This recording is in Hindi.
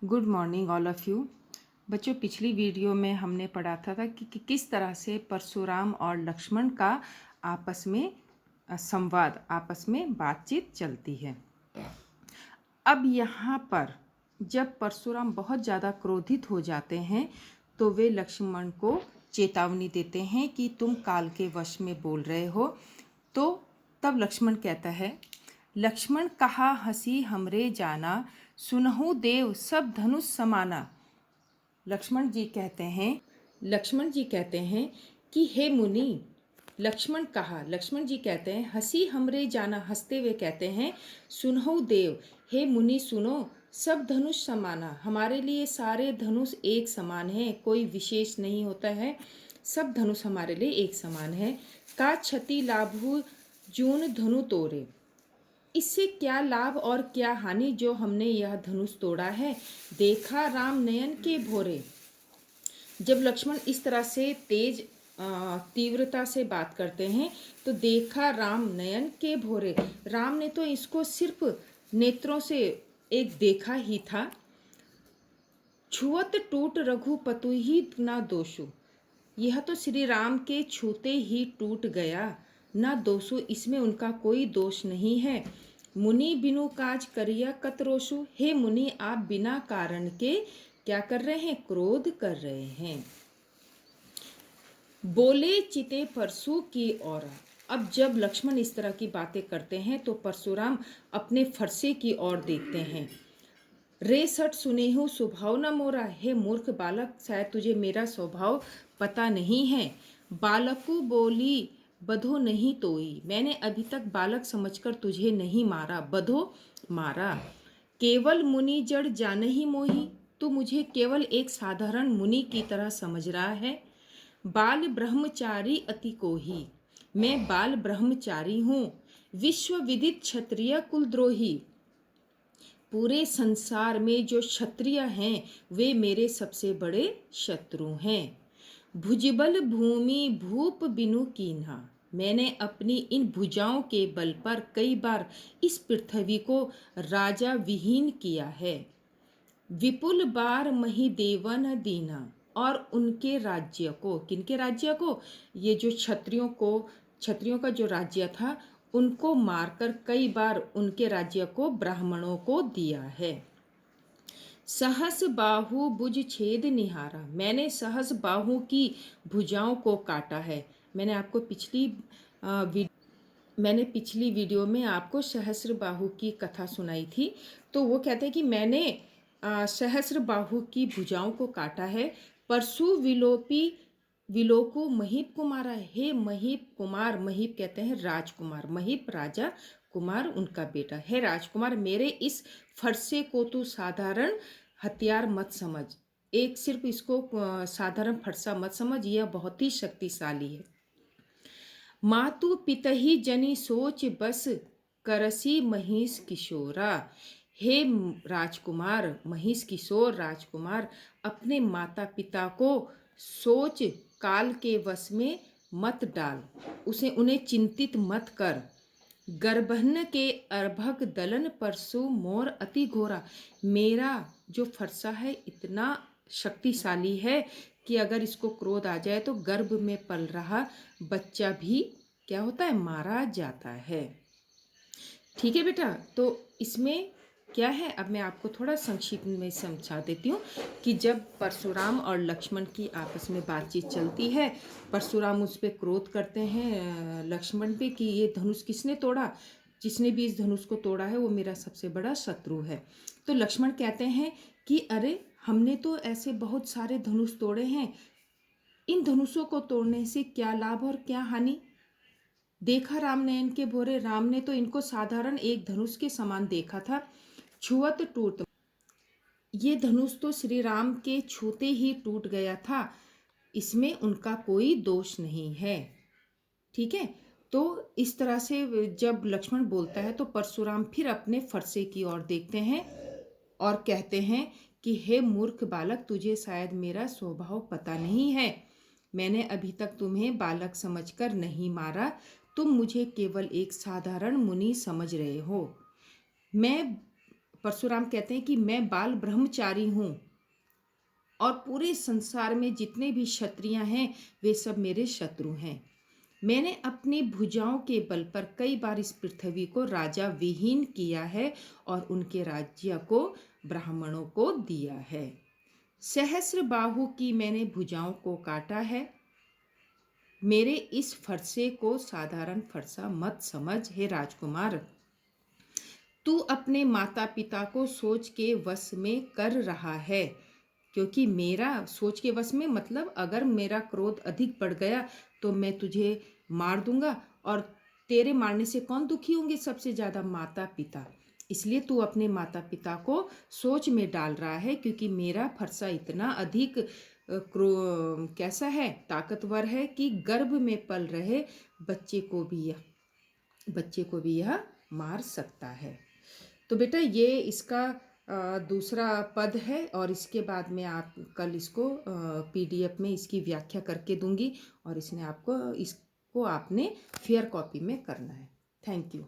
Good morning all of you. बच्चों, पिछली वीडियो में हमने पढ़ा था कि किस तरह से परशुराम और लक्ष्मण का आपस में संवाद, आपस में बातचीत चलती है। अब यहाँ पर जब परशुराम बहुत ज़्यादा क्रोधित हो जाते हैं तो वे लक्ष्मण को चेतावनी देते हैं कि तुम काल के वश में बोल रहे हो। तो तब लक्ष्मण कहता है, लक्ष्मण कहा हंसी हमरे जाना, सुनहु देव सब धनुष समाना। लक्ष्मण जी कहते हैं कि हे मुनि, लक्ष्मण जी कहते हैं हंसी हमरे जाना, हंसते हुए कहते हैं सुनहु देव, हे मुनि सुनो, सब धनुष समाना, हमारे लिए सारे धनुष एक समान है, कोई विशेष नहीं होता है, सब धनुष हमारे लिए एक समान है। का क्षति लाभु जून धनु तोड़े, इससे क्या लाभ और क्या हानि जो हमने यह धनुष तोड़ा है। देखा राम नयन के भोरे। जब लक्ष्मण इस तरह से तेज तीव्रता से बात करते हैं तो देखा राम नयन के भोरे, राम ने तो इसको सिर्फ नेत्रों से एक देखा ही था। छुअत टूट रघुपतु ही ना दोषु, यह तो श्री राम के छूते ही टूट गया, ना दोषु, इसमें उनका कोई दोष नहीं है। मुनि बिनु काज करिया कतरोषु, हे मुनि आप बिना कारण के क्या कर रहे हैं, क्रोध कर रहे हैं। बोले चिते परशु की ओर। अब जब लक्ष्मण इस तरह की बातें करते हैं तो परशुराम अपने फरसे की ओर देखते हैं। रे सट सुनेहु स्वभाव न मोरा, हे मूर्ख बालक, शायद तुझे मेरा स्वभाव पता नहीं है। बालकु बोली बधो नहीं तोई, मैंने अभी तक बालक समझकर तुझे नहीं मारा, बधो मारा। केवल मुनि जड़ जान ही मोही, तू मुझे केवल एक साधारण मुनि की तरह समझ रहा है। बाल ब्रह्मचारी अति कोही, मैं बाल ब्रह्मचारी हूँ। विश्व विदित क्षत्रिय कुलद्रोही, पूरे संसार में जो क्षत्रिय हैं वे मेरे सबसे बड़े शत्रु हैं। भुजबल भूमि भूप बिनु कीन्हा, मैंने अपनी इन भुजाओं के बल पर कई बार इस पृथ्वी को राजा विहीन किया है। विपुल बार मही देवन दीना, और उनके राज्य को, किनके राज्य को, ये जो क्षत्रियों का जो राज्य था उनको मारकर कई बार उनके राज्य को ब्राह्मणों को दिया है। सहस बाहु भुज छेद निहारा, मैंने सहस बाहु की भुजाओं को काटा है। मैंने पिछली वीडियो में आपको सहस्र बाहु की कथा सुनाई थी। तो वो कहते हैं कि मैंने सहस्र बाहु की भुजाओं को काटा है। परशु विलोकु महीप कुमारा, हे महीप कुमार, महीप कहते हैं राजकुमार, महीप राजा कुमार उनका बेटा है। राजकुमार, मेरे इस फरसे को तू साधारण हथियार मत समझ, एक सिर्फ इसको साधारण फरसा मत समझ, यह बहुत ही शक्तिशाली है। मातु पितहि जनि सोच बस, करसी महिष किशोरा, हे राजकुमार, महिष किशोर राजकुमार, अपने माता पिता को सोच काल के वश में मत डाल, उन्हें चिंतित मत कर। गर्भन के अर्भक दलन परसु मोर अति घोरा, मेरा जो फरसा है इतना शक्तिशाली है कि अगर इसको क्रोध आ जाए तो गर्भ में पल रहा बच्चा भी क्या होता है, मारा जाता है। ठीक है बेटा, तो इसमें क्या है, अब मैं आपको थोड़ा संक्षिप्त में समझा देती हूँ कि जब परशुराम और लक्ष्मण की आपस में बातचीत चलती है, परशुराम उस पर क्रोध करते हैं लक्ष्मण पे कि ये धनुष किसने तोड़ा, जिसने भी इस धनुष को तोड़ा है वो मेरा सबसे बड़ा शत्रु है। तो लक्ष्मण कहते हैं कि अरे, हमने तो ऐसे बहुत सारे धनुष तोड़े हैं, इन धनुषों को तोड़ने से क्या लाभ और क्या हानि। देखा राम नयन के भोरे, राम ने तो इनको साधारण एक धनुष के समान देखा था। छुअत टूट, ये धनुष तो श्री राम के छूते ही टूट गया था, इसमें उनका कोई दोष नहीं है। ठीक है, तो इस तरह से जब लक्ष्मण बोलता है तो परशुराम फिर अपने फरसे की ओर देखते हैं और कहते हैं कि हे मूर्ख बालक, तुझे शायद मेरा स्वभाव पता नहीं है, मैंने अभी तक तुम्हें बालक समझकर नहीं मारा, तुम मुझे केवल एक साधारण मुनि समझ रहे हो। मैं परशुराम कहते हैं कि मैं बाल ब्रह्मचारी हूँ और पूरे संसार में जितने भी क्षत्रिय हैं वे सब मेरे शत्रु हैं। मैंने अपनी भुजाओं के बल पर कई बार इस पृथ्वी को राजा विहीन किया है और उनके राज्य को ब्राह्मणों को दिया है। सहस्र बाहु की मैंने भुजाओं को काटा है। मेरे इस फरसे को साधारण फरसा मत समझ हे राजकुमार। तू अपने माता पिता को सोच के वश में कर रहा है, क्योंकि मेरा सोच के वश में मतलब अगर मेरा क्रोध अधिक बढ़ गया तो मैं तुझे मार दूंगा, और तेरे मारने से कौन दुखी होंगे? सबसे ज़्यादा माता पिता। इसलिए तू अपने माता पिता को सोच में डाल रहा है, क्योंकि मेरा फरसा इतना अधिक कैसा है, ताकतवर है कि गर्भ में पल रहे बच्चे को भी यह मार सकता है। तो बेटा ये इसका दूसरा पद है, और इसके बाद में आप कल इसको पीडीएफ में इसकी व्याख्या करके दूंगी, और इसको आपने फेयर कॉपी में करना है। Thank you.